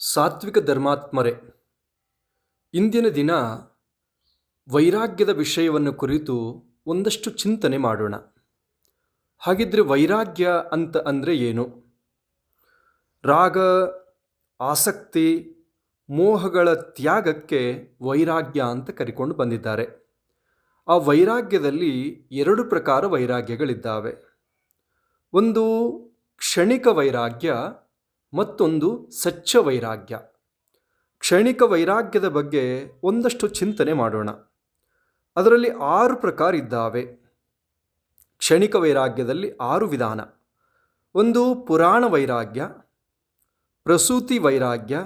ಸಾತ್ವಿಕ ಧರ್ಮಾತ್ಮರೇ, ಇಂದಿನ ದಿನ ವೈರಾಗ್ಯದ ವಿಷಯವನ್ನು ಕುರಿತು ಒಂದಷ್ಟು ಚಿಂತನೆ ಮಾಡೋಣ. ಹಾಗಿದ್ರೆ ವೈರಾಗ್ಯ ಅಂತ ಅಂದರೆ ಏನು? ರಾಗ, ಆಸಕ್ತಿ, ಮೋಹಗಳ ತ್ಯಾಗಕ್ಕೆ ವೈರಾಗ್ಯ ಅಂತ ಕರಿಕೊಂಡು ಬಂದಿದ್ದಾರೆ. ಆ ವೈರಾಗ್ಯದಲ್ಲಿ ಎರಡು ಪ್ರಕಾರ ವೈರಾಗ್ಯಗಳಿದ್ದಾವೆ. ಒಂದು ಕ್ಷಣಿಕ ವೈರಾಗ್ಯ, ಮತ್ತೊಂದು ಸಚ್ಚ ವೈರಾಗ್ಯ. ಕ್ಷಣಿಕ ವೈರಾಗ್ಯದ ಬಗ್ಗೆ ಒಂದಷ್ಟು ಚಿಂತನೆ ಮಾಡೋಣ. ಅದರಲ್ಲಿ 6 ಪ್ರಕಾರ ಇದ್ದಾವೆ. ಕ್ಷಣಿಕ ವೈರಾಗ್ಯದಲ್ಲಿ 6 ವಿಧಾನ. ಒಂದು ಪುರಾಣ ವೈರಾಗ್ಯ, ಪ್ರಸೂತಿ ವೈರಾಗ್ಯ,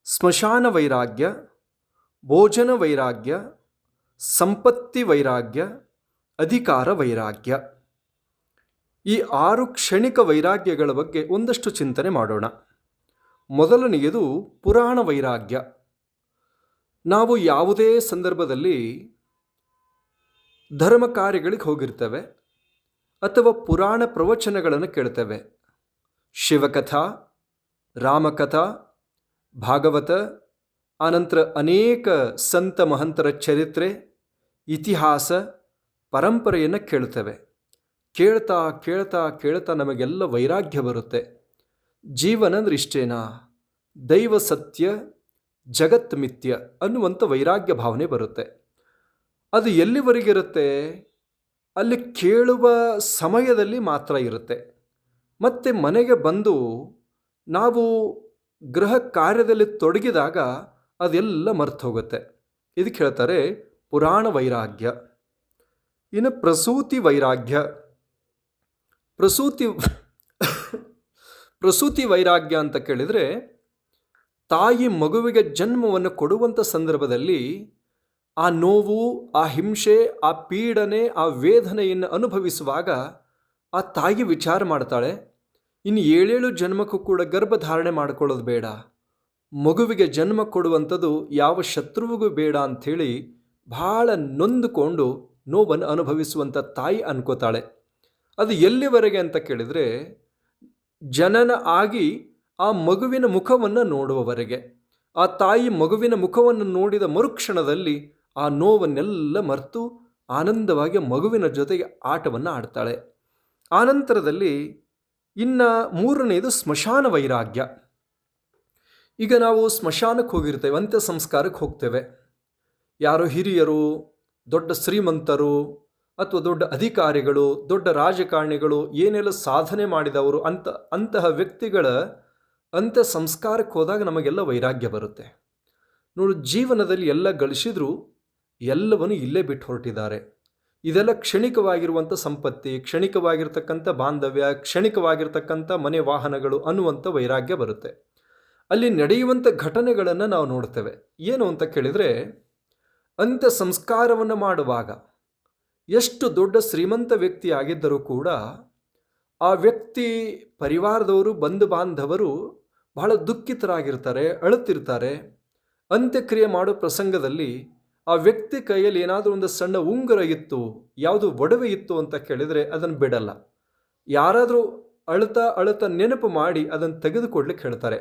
ಸ್ಮಶಾನ ವೈರಾಗ್ಯ, ಭೋಜನ ವೈರಾಗ್ಯ, ಸಂಪತ್ತಿ ವೈರಾಗ್ಯ, ಅಧಿಕಾರ ವೈರಾಗ್ಯ. ಈ 6 ಕ್ಷಣಿಕ ವೈರಾಗ್ಯಗಳ ಬಗ್ಗೆ ಒಂದಷ್ಟು ಚಿಂತನೆ ಮಾಡೋಣ. ಮೊದಲನೆಯದು ಪುರಾಣ ವೈರಾಗ್ಯ. ನಾವು ಯಾವುದೇ ಸಂದರ್ಭದಲ್ಲಿ ಧರ್ಮ ಕಾರ್ಯಗಳಿಗೆ ಹೋಗಿರ್ತೇವೆ ಅಥವಾ ಪುರಾಣ ಪ್ರವಚನಗಳನ್ನು ಕೇಳ್ತೇವೆ. ಶಿವಕಥಾ, ರಾಮಕಥಾ, ಭಾಗವತ, ಆನಂತರ ಅನೇಕ ಸಂತ ಮಹಂತರ ಚರಿತ್ರೆ, ಇತಿಹಾಸ, ಪರಂಪರೆಯನ್ನು ಕೇಳ್ತೇವೆ. ಕೇಳ್ತಾ ಕೇಳ್ತಾ ಕೇಳ್ತಾ ನಮಗೆಲ್ಲ ವೈರಾಗ್ಯ ಬರುತ್ತೆ. ಜೀವನ ಅಂದ್ರೆ ಇಷ್ಟೇನಾ, ದೈವ ಸತ್ಯ, ಜಗತ್ ಮಿಥ್ಯ ಅನ್ನುವಂಥ ವೈರಾಗ್ಯ ಭಾವನೆ ಬರುತ್ತೆ. ಅದು ಎಲ್ಲಿವರೆಗಿರುತ್ತೆ? ಅಲ್ಲಿ ಕೇಳುವ ಸಮಯದಲ್ಲಿ ಮಾತ್ರ ಇರುತ್ತೆ. ಮತ್ತೆ ಮನೆಗೆ ಬಂದು ನಾವು ಗೃಹ ಕಾರ್ಯದಲ್ಲಿ ತೊಡಗಿದಾಗ ಅದೆಲ್ಲ ಮರ್ತು ಹೋಗುತ್ತೆ. ಇದಕ್ಕೆ ಹೇಳ್ತಾರೆ ಪುರಾಣ ವೈರಾಗ್ಯ. ಇನ್ನು ಪ್ರಸೂತಿ ವೈರಾಗ್ಯ. ಪ್ರಸೂತಿ ವೈರಾಗ್ಯ ಅಂತ ಕೇಳಿದರೆ, ತಾಯಿ ಮಗುವಿಗೆ ಜನ್ಮವನ್ನು ಕೊಡುವಂಥ ಸಂದರ್ಭದಲ್ಲಿ ಆ ನೋವು, ಆ ಹಿಂಸೆ, ಆ ಪೀಡನೆ, ಆ ವೇದನೆಯನ್ನು ಅನುಭವಿಸುವಾಗ ಆ ತಾಯಿ ವಿಚಾರ ಮಾಡ್ತಾಳೆ, ಇನ್ನು 7 ಜನ್ಮಕ್ಕೂ ಕೂಡ ಗರ್ಭಧಾರಣೆ ಮಾಡಿಕೊಳ್ಳೋದು ಬೇಡ, ಮಗುವಿಗೆ ಜನ್ಮ ಕೊಡುವಂಥದ್ದು ಯಾವ ಶತ್ರುವಿಗೂ ಬೇಡ ಅಂಥೇಳಿ ಬಹಳ ನೊಂದುಕೊಂಡು ನೋವನ್ನು ಅನುಭವಿಸುವಂಥ ತಾಯಿ ಅನ್ಕೋತಾಳೆ. ಅದು ಎಲ್ಲಿವರೆಗೆ ಅಂತ ಕೇಳಿದರೆ, ಜನನ ಆಗಿ ಆ ಮಗುವಿನ ಮುಖವನ್ನು ನೋಡುವವರೆಗೆ. ಆ ತಾಯಿ ಮಗುವಿನ ಮುಖವನ್ನು ನೋಡಿದ ಮರುಕ್ಷಣದಲ್ಲಿ ಆ ನೋವನ್ನೆಲ್ಲ ಮರೆತು ಆನಂದವಾಗಿ ಮಗುವಿನ ಜೊತೆಗೆ ಆಟವನ್ನು ಆಡ್ತಾಳೆ. ಆನಂತರದಲ್ಲಿ ಇನ್ನು 3ನೇದು ಸ್ಮಶಾನ ವೈರಾಗ್ಯ. ಈಗ ನಾವು ಸ್ಮಶಾನಕ್ಕೆ ಹೋಗಿರ್ತೇವೆ, ಅಂತ್ಯ ಸಂಸ್ಕಾರಕ್ಕೆ ಹೋಗ್ತೇವೆ. ಯಾರೋ ಹಿರಿಯರು, ದೊಡ್ಡ ಶ್ರೀಮಂತರು ಅಥವಾ ದೊಡ್ಡ ಅಧಿಕಾರಿಗಳು, ದೊಡ್ಡ ರಾಜಕಾರಣಿಗಳು, ಏನೆಲ್ಲ ಸಾಧನೆ ಮಾಡಿದವರು ಅಂತಹ ವ್ಯಕ್ತಿಗಳ ಅಂತ್ಯ ಸಂಸ್ಕಾರಕ್ಕೆ ಹೋದಾಗ ನಮಗೆಲ್ಲ ವೈರಾಗ್ಯ ಬರುತ್ತೆ. ನೋಡು, ಜೀವನದಲ್ಲಿ ಎಲ್ಲ ಗಳಿಸಿದ್ರು ಎಲ್ಲವನ್ನು ಇಲ್ಲೇ ಬಿಟ್ಟು ಹೊರಟಿದ್ದಾರೆ. ಇದೆಲ್ಲ ಕ್ಷಣಿಕವಾಗಿರುವಂಥ ಸಂಪತ್ತಿ, ಕ್ಷಣಿಕವಾಗಿರ್ತಕ್ಕಂಥ ಬಾಂಧವ್ಯ, ಕ್ಷಣಿಕವಾಗಿರ್ತಕ್ಕಂಥ ಮನೆ ವಾಹನಗಳು ಅನ್ನುವಂಥ ವೈರಾಗ್ಯ ಬರುತ್ತೆ. ಅಲ್ಲಿ ನಡೆಯುವಂಥ ಘಟನೆಗಳನ್ನು ನಾವು ನೋಡ್ತೇವೆ. ಏನು ಅಂತ ಕೇಳಿದರೆ, ಅಂತ್ಯ ಸಂಸ್ಕಾರವನ್ನು ಮಾಡುವಾಗ ಎಷ್ಟು ದೊಡ್ಡ ಶ್ರೀಮಂತ ವ್ಯಕ್ತಿ ಆಗಿದ್ದರೂ ಕೂಡ ಆ ವ್ಯಕ್ತಿ ಪರಿವಾರದವರು, ಬಂಧು ಬಾಂಧವರು ಬಹಳ ದುಃಖಿತರಾಗಿರ್ತಾರೆ, ಅಳುತ್ತಿರ್ತಾರೆ. ಅಂತ್ಯಕ್ರಿಯೆ ಮಾಡೋ ಪ್ರಸಂಗದಲ್ಲಿ ಆ ವ್ಯಕ್ತಿ ಕೈಯಲ್ಲಿ ಏನಾದರೂ ಒಂದು ಸಣ್ಣ ಉಂಗುರ ಇತ್ತು, ಯಾವುದು ಒಡವೆ ಇತ್ತು ಅಂತ ಕೇಳಿದರೆ ಅದನ್ನು ಬಿಡಲ್ಲ. ಯಾರಾದರೂ ಅಳುತ್ತಾ ನೆನಪು ಮಾಡಿ ಅದನ್ನು ತೆಗೆದುಕೊಡ್ಲಿಕ್ಕೆ ಹೇಳ್ತಾರೆ.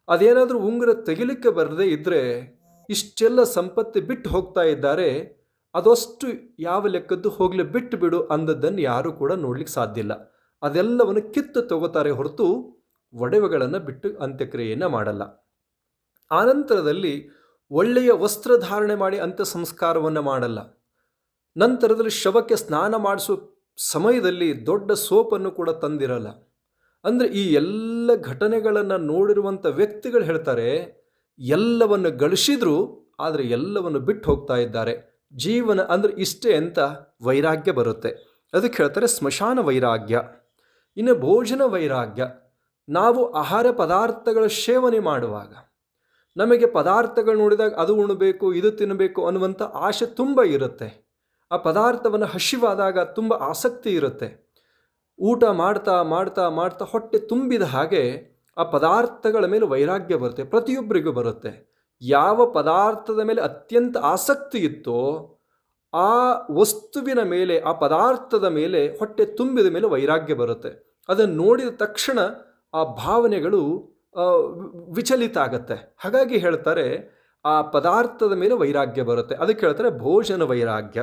ಅದೇನಾದರೂ ಉಂಗುರ ತೆಗಿಲಿಕ್ಕೆ ಬರದೇ ಇದ್ದರೆ ಇಷ್ಟೆಲ್ಲ ಸಂಪತ್ತಿ ಬಿಟ್ಟು ಹೋಗ್ತಾ ಇದ್ದಾರೆ, ಅದಷ್ಟು ಯಾವ ಲೆಕ್ಕದ್ದು ಹೋಗಲಿ, ಬಿಟ್ಟು ಬಿಡು ಅಂದದ್ದನ್ನು ಯಾರೂ ಕೂಡ ನೋಡ್ಲಿಕ್ಕೆ ಸಾಧ್ಯ ಇಲ್ಲ. ಅದೆಲ್ಲವನ್ನು ಕಿತ್ತು ತಗೋತಾರೆ ಹೊರತು ಒಡವೆಗಳನ್ನು ಬಿಟ್ಟು ಅಂತ್ಯಕ್ರಿಯೆಯನ್ನು ಮಾಡಲ್ಲ. ಆನಂತರದಲ್ಲಿ ಒಳ್ಳೆಯ ವಸ್ತ್ರಧಾರಣೆ ಮಾಡಿ ಅಂತ್ಯ ಸಂಸ್ಕಾರವನ್ನು ಮಾಡಲ್ಲ. ನಂತರದಲ್ಲಿ ಶವಕ್ಕೆ ಸ್ನಾನ ಮಾಡಿಸುವ ಸಮಯದಲ್ಲಿ ದೊಡ್ಡ ಸೋಪನ್ನು ಕೂಡ ತಂದಿರಲ್ಲ. ಅಂದರೆ ಈ ಎಲ್ಲ ಘಟನೆಗಳನ್ನು ನೋಡಿರುವಂಥ ವ್ಯಕ್ತಿಗಳು ಹೇಳ್ತಾರೆ, ಎಲ್ಲವನ್ನು ಗಳಿಸಿದ್ರು ಆದರೆ ಎಲ್ಲವನ್ನು ಬಿಟ್ಟು ಹೋಗ್ತಾ ಇದ್ದಾರೆ. ಜೀವನ ಅಂದರೆ ಇಷ್ಟೇ ಅಂತ ವೈರಾಗ್ಯ ಬರುತ್ತೆ. ಅದಕ್ಕೆ ಹೇಳ್ತಾರೆ ಸ್ಮಶಾನ ವೈರಾಗ್ಯ. ಇನ್ನು ಭೋಜನ ವೈರಾಗ್ಯ. ನಾವು ಆಹಾರ ಪದಾರ್ಥಗಳ ಸೇವನೆ ಮಾಡುವಾಗ ನಮಗೆ ಪದಾರ್ಥಗಳು ನೋಡಿದಾಗ ಅದು ಉಣಬೇಕು, ಇದು ತಿನ್ನಬೇಕು ಅನ್ನುವಂಥ ಆಸೆ ತುಂಬ ಇರುತ್ತೆ. ಆ ಪದಾರ್ಥವನ್ನು ಹಸಿವಾದಾಗ ತುಂಬ ಆಸಕ್ತಿ ಇರುತ್ತೆ. ಊಟ ಮಾಡ್ತಾ ಮಾಡ್ತಾ ಮಾಡ್ತಾ ಹೊಟ್ಟೆ ತುಂಬಿದ ಹಾಗೆ ಆ ಪದಾರ್ಥಗಳ ಮೇಲೆ ವೈರಾಗ್ಯ ಬರುತ್ತೆ. ಪ್ರತಿಯೊಬ್ಬರಿಗೂ ಬರುತ್ತೆ. ಯಾವ ಪದಾರ್ಥದ ಮೇಲೆ ಅತ್ಯಂತ ಆಸಕ್ತಿ ಇತ್ತೋ ಆ ವಸ್ತುವಿನ ಮೇಲೆ, ಆ ಪದಾರ್ಥದ ಮೇಲೆ, ಹೊಟ್ಟೆ ತುಂಬಿದ ಮೇಲೆ ವೈರಾಗ್ಯ ಬರುತ್ತೆ. ಅದನ್ನು ನೋಡಿದ ತಕ್ಷಣ ಆ ಭಾವನೆಗಳು ವಿಚಲಿತ ಆಗತ್ತೆ. ಹಾಗಾಗಿ ಹೇಳ್ತಾರೆ ಆ ಪದಾರ್ಥದ ಮೇಲೆ ವೈರಾಗ್ಯ ಬರುತ್ತೆ. ಅದಕ್ಕೆ ಹೇಳ್ತಾರೆ ಭೋಜನ ವೈರಾಗ್ಯ.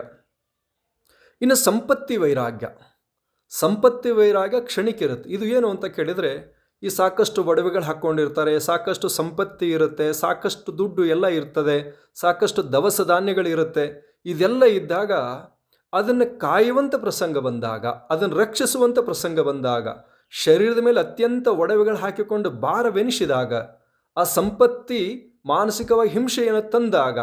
ಇನ್ನು ಸಂಪತ್ತಿ ವೈರಾಗ್ಯ. ಸಂಪತ್ತಿ ವೈರಾಗ್ಯ ಕ್ಷಣಿಕ ಇರುತ್ತೆ. ಇದು ಏನು ಅಂತ ಕೇಳಿದರೆ, ಈ ಸಾಕಷ್ಟು ಒಡವೆಗಳು ಹಾಕ್ಕೊಂಡಿರ್ತಾರೆ, ಸಾಕಷ್ಟು ಸಂಪತ್ತಿ ಇರುತ್ತೆ, ಸಾಕಷ್ಟು ದುಡ್ಡು ಎಲ್ಲ ಇರ್ತದೆ, ಸಾಕಷ್ಟು ದವಸ ಧಾನ್ಯಗಳಿರುತ್ತೆ. ಇದೆಲ್ಲ ಇದ್ದಾಗ ಅದನ್ನು ಕಾಯುವಂಥ ಪ್ರಸಂಗ ಬಂದಾಗ, ಅದನ್ನು ರಕ್ಷಿಸುವಂಥ ಪ್ರಸಂಗ ಬಂದಾಗ, ಶರೀರದ ಮೇಲೆ ಅತ್ಯಂತ ಒಡವೆಗಳು ಹಾಕಿಕೊಂಡು ಭಾರವೆನಿಸಿದಾಗ, ಆ ಸಂಪತ್ತಿ ಮಾನಸಿಕವಾಗಿ ಹಿಂಸೆಯನ್ನು ತಂದಾಗ,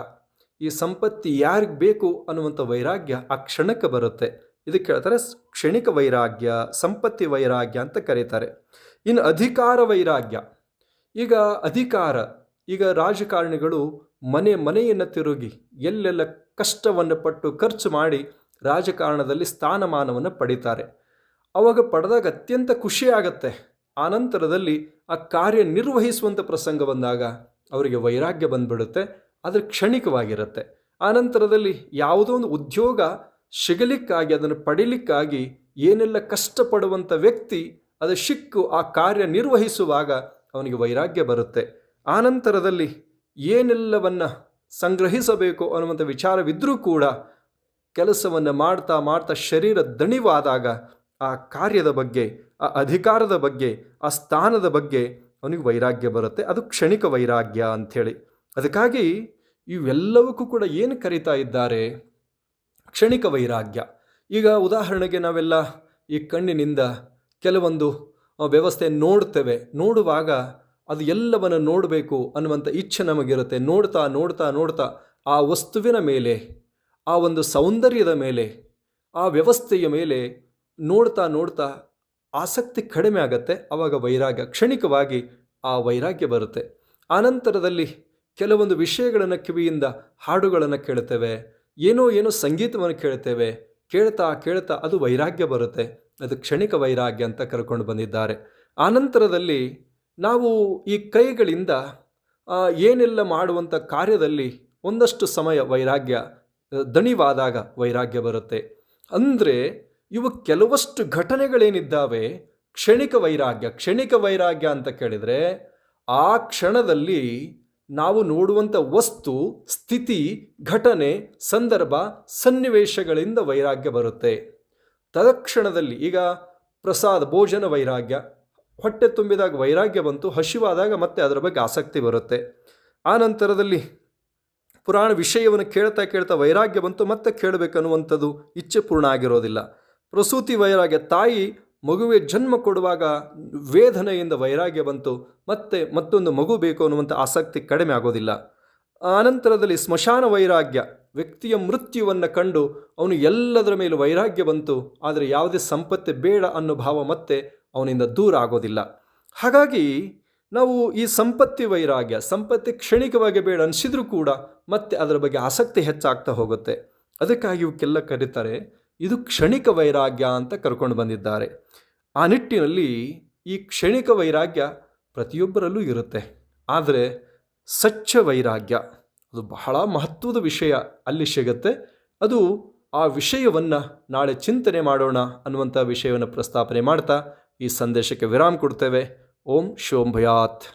ಈ ಸಂಪತ್ತಿ ಯಾರಿಗೆ ಬೇಕು ಅನ್ನುವಂಥ ವೈರಾಗ್ಯ ಆ ಕ್ಷಣಕ್ಕೆ ಬರುತ್ತೆ. ಇದಕ್ಕೆ ಹೇಳ್ತಾರೆ ಕ್ಷಣಿಕ ವೈರಾಗ್ಯ, ಸಂಪತ್ತಿ ವೈರಾಗ್ಯ ಅಂತ ಕರೀತಾರೆ. ಇನ್ನು ಅಧಿಕಾರ ವೈರಾಗ್ಯ. ಈಗ ಅಧಿಕಾರ, ಈಗ ರಾಜಕಾರಣಿಗಳು ಮನೆಯನ್ನು ತಿರುಗಿ ಎಲ್ಲೆಲ್ಲ ಕಷ್ಟವನ್ನು ಪಟ್ಟು ಖರ್ಚು ಮಾಡಿ ರಾಜಕಾರಣದಲ್ಲಿ ಸ್ಥಾನಮಾನವನ್ನು ಪಡಿತಾರೆ. ಅವಾಗ ಪಡೆದಾಗ ಅತ್ಯಂತ ಖುಷಿಯಾಗತ್ತೆ. ಆನಂತರದಲ್ಲಿ ಆ ಕಾರ್ಯ ನಿರ್ವಹಿಸುವಂಥ ಪ್ರಸಂಗ ಬಂದಾಗ ಅವರಿಗೆ ವೈರಾಗ್ಯ ಬಂದ್ಬಿಡುತ್ತೆ. ಆದರೆ ಕ್ಷಣಿಕವಾಗಿರುತ್ತೆ. ಆನಂತರದಲ್ಲಿ ಯಾವುದೋ ಒಂದು ಉದ್ಯೋಗ ಸಿಗಲಿಕ್ಕಾಗಿ, ಅದನ್ನು ಪಡಿಲಿಕ್ಕಾಗಿ ಏನೆಲ್ಲ ಕಷ್ಟಪಡುವಂಥ ವ್ಯಕ್ತಿ ಅದು ಸಿಕ್ಕು ಆ ಕಾರ್ಯ ನಿರ್ವಹಿಸುವಾಗ ಅವನಿಗೆ ವೈರಾಗ್ಯ ಬರುತ್ತೆ. ಆನಂತರದಲ್ಲಿ ಏನೆಲ್ಲವನ್ನು ಸಂಗ್ರಹಿಸಬೇಕು ಅನ್ನುವಂಥ ವಿಚಾರವಿದ್ದರೂ ಕೂಡ ಕೆಲಸವನ್ನು ಮಾಡ್ತಾ ಮಾಡ್ತಾ ಶರೀರ ದಣಿವಾದಾಗ ಆ ಕಾರ್ಯದ ಬಗ್ಗೆ, ಆ ಅಧಿಕಾರದ ಬಗ್ಗೆ, ಆ ಸ್ಥಾನದ ಬಗ್ಗೆ ಅವನಿಗೆ ವೈರಾಗ್ಯ ಬರುತ್ತೆ. ಅದು ಕ್ಷಣಿಕ ವೈರಾಗ್ಯ ಅಂಥೇಳಿ. ಅದಕ್ಕಾಗಿ ಇವೆಲ್ಲವಕ್ಕೂ ಕೂಡ ಏನು ಕರೀತಾ ಇದ್ದಾರೆ? ಕ್ಷಣಿಕ ವೈರಾಗ್ಯ. ಈಗ ಉದಾಹರಣೆಗೆ ನಾವೆಲ್ಲ ಈ ಕಣ್ಣಿನಿಂದ ಕೆಲವೊಂದು ವ್ಯವಸ್ಥೆ ನೋಡ್ತೇವೆ. ನೋಡುವಾಗ ಅದು ಎಲ್ಲವನ್ನು ನೋಡಬೇಕು ಅನ್ನುವಂಥ ಇಚ್ಛೆ ನಮಗಿರುತ್ತೆ. ನೋಡ್ತಾ ನೋಡ್ತಾ ನೋಡ್ತಾ ಆ ವಸ್ತುವಿನ ಮೇಲೆ, ಆ ಒಂದು ಸೌಂದರ್ಯದ ಮೇಲೆ, ಆ ವ್ಯವಸ್ಥೆಯ ಮೇಲೆ ನೋಡ್ತಾ ನೋಡ್ತಾ ಆಸಕ್ತಿ ಕಡಿಮೆ ಆಗುತ್ತೆ. ಆವಾಗ ವೈರಾಗ್ಯ, ಕ್ಷಣಿಕವಾಗಿ ಆ ವೈರಾಗ್ಯ ಬರುತ್ತೆ. ಆನಂತರದಲ್ಲಿ ಕೆಲವೊಂದು ವಿಷಯಗಳನ್ನು ಕಿವಿಯಿಂದ ಹಾಡುಗಳನ್ನು ಕೇಳ್ತೇವೆ, ಏನೋ ಸಂಗೀತವನ್ನು ಕೇಳ್ತೇವೆ. ಕೇಳ್ತಾ ಕೇಳ್ತಾ ಅದು ವೈರಾಗ್ಯ ಬರುತ್ತೆ. ಅದು ಕ್ಷಣಿಕ ವೈರಾಗ್ಯ ಅಂತ ಕರ್ಕೊಂಡು ಬಂದಿದ್ದಾರೆ. ಆನಂತರದಲ್ಲಿ ನಾವು ಈ ಕೈಗಳಿಂದ ಏನೆಲ್ಲ ಮಾಡುವಂಥ ಕಾರ್ಯದಲ್ಲಿ ಒಂದಷ್ಟು ಸಮಯ ವೈರಾಗ್ಯ ದಣಿವಾದಾಗ ವೈರಾಗ್ಯ ಬರುತ್ತೆ. ಅಂದರೆ ಇವು ಕೆಲವಷ್ಟು ಘಟನೆಗಳೇನಿದ್ದಾವೆ ಕ್ಷಣಿಕ ವೈರಾಗ್ಯ. ಕ್ಷಣಿಕ ವೈರಾಗ್ಯ ಅಂತ ಕೇಳಿದರೆ ಆ ಕ್ಷಣದಲ್ಲಿ ನಾವು ನೋಡುವಂಥ ವಸ್ತು, ಸ್ಥಿತಿ, ಘಟನೆ, ಸಂದರ್ಭ, ಸನ್ನಿವೇಶಗಳಿಂದ ವೈರಾಗ್ಯ ಬರುತ್ತೆ. ತತ್ಕ್ಷಣದಲ್ಲಿ ಈಗ ಪ್ರಸಾದ, ಭೋಜನ ವೈರಾಗ್ಯ, ಹೊಟ್ಟೆ ತುಂಬಿದಾಗ ವೈರಾಗ್ಯ ಬಂತು, ಹಸಿವಾದಾಗ ಮತ್ತೆ ಅದರ ಬಗ್ಗೆ ಆಸಕ್ತಿ ಬರುತ್ತೆ. ಆನಂತರದಲ್ಲಿ ಪುರಾಣ ವಿಷಯವನ್ನು ಕೇಳ್ತಾ ಕೇಳ್ತಾ ವೈರಾಗ್ಯ ಬಂತು, ಮತ್ತೆ ಕೇಳಬೇಕನ್ನುವಂಥದ್ದು ಇಚ್ಛೆ ಪೂರ್ಣ ಆಗಿರೋದಿಲ್ಲ. ಪ್ರಸೂತಿ ವೈರಾಗ್ಯ, ತಾಯಿ ಮಗುವಿಗೆ ಜನ್ಮ ಕೊಡುವಾಗ ವೇದನೆಯಿಂದ ವೈರಾಗ್ಯ ಬಂತು, ಮತ್ತೊಂದು ಮಗು ಬೇಕು ಅನ್ನುವಂಥ ಆಸಕ್ತಿ ಕಡಿಮೆ ಆಗೋದಿಲ್ಲ. ಆನಂತರದಲ್ಲಿ ಸ್ಮಶಾನ ವೈರಾಗ್ಯ, ವ್ಯಕ್ತಿಯ ಮೃತ್ಯುವನ್ನು ಕಂಡು ಅವನು ಎಲ್ಲದರ ಮೇಲೆ ವೈರಾಗ್ಯ ಬಂತು, ಆದರೆ ಯಾವುದೇ ಸಂಪತ್ತಿ ಬೇಡ ಅನ್ನೋ ಭಾವ ಮತ್ತೆ ಅವನಿಂದ ದೂರ ಆಗೋದಿಲ್ಲ. ಹಾಗಾಗಿ ನಾವು ಈ ಸಂಪತ್ತಿ ವೈರಾಗ್ಯ, ಸಂಪತ್ತಿ ಕ್ಷಣಿಕವಾಗಿ ಬೇಡ ಅನಿಸಿದ್ರೂ ಕೂಡ ಮತ್ತೆ ಅದರ ಬಗ್ಗೆ ಆಸಕ್ತಿ ಹೆಚ್ಚಾಗ್ತಾ ಹೋಗುತ್ತೆ. ಅದಕ್ಕಾಗಿ ಇವಕ್ಕೆಲ್ಲ ಕರೀತಾರೆ ಇದು ಕ್ಷಣಿಕ ವೈರಾಗ್ಯ ಅಂತ ಕರ್ಕೊಂಡು ಬಂದಿದ್ದಾರೆ. ಆ ನಿಟ್ಟಿನಲ್ಲಿ ಈ ಕ್ಷಣಿಕ ವೈರಾಗ್ಯ ಪ್ರತಿಯೊಬ್ಬರಲ್ಲೂ ಇರುತ್ತೆ. ಆದರೆ ಸಚ್ಚ ವೈರಾಗ್ಯ ಅದು ಬಹಳ ಮಹತ್ವದ ವಿಷಯ ಅಲ್ಲಿ ಸಿಗುತ್ತೆ. ಅದು ಆ ವಿಷಯವನ್ನು ನಾಳೆ ಚಿಂತನೆ ಮಾಡೋಣ ಅನ್ನುವಂಥ ವಿಷಯವನ್ನು ಪ್ರಸ್ತಾಪನೆ ಮಾಡ್ತಾ ಈ ಸಂದೇಶಕ್ಕೆ ವಿರಾಮ ಕೊಡ್ತೇವೆ. ಓಂ ಶೋಂ ಭಯಾತ್.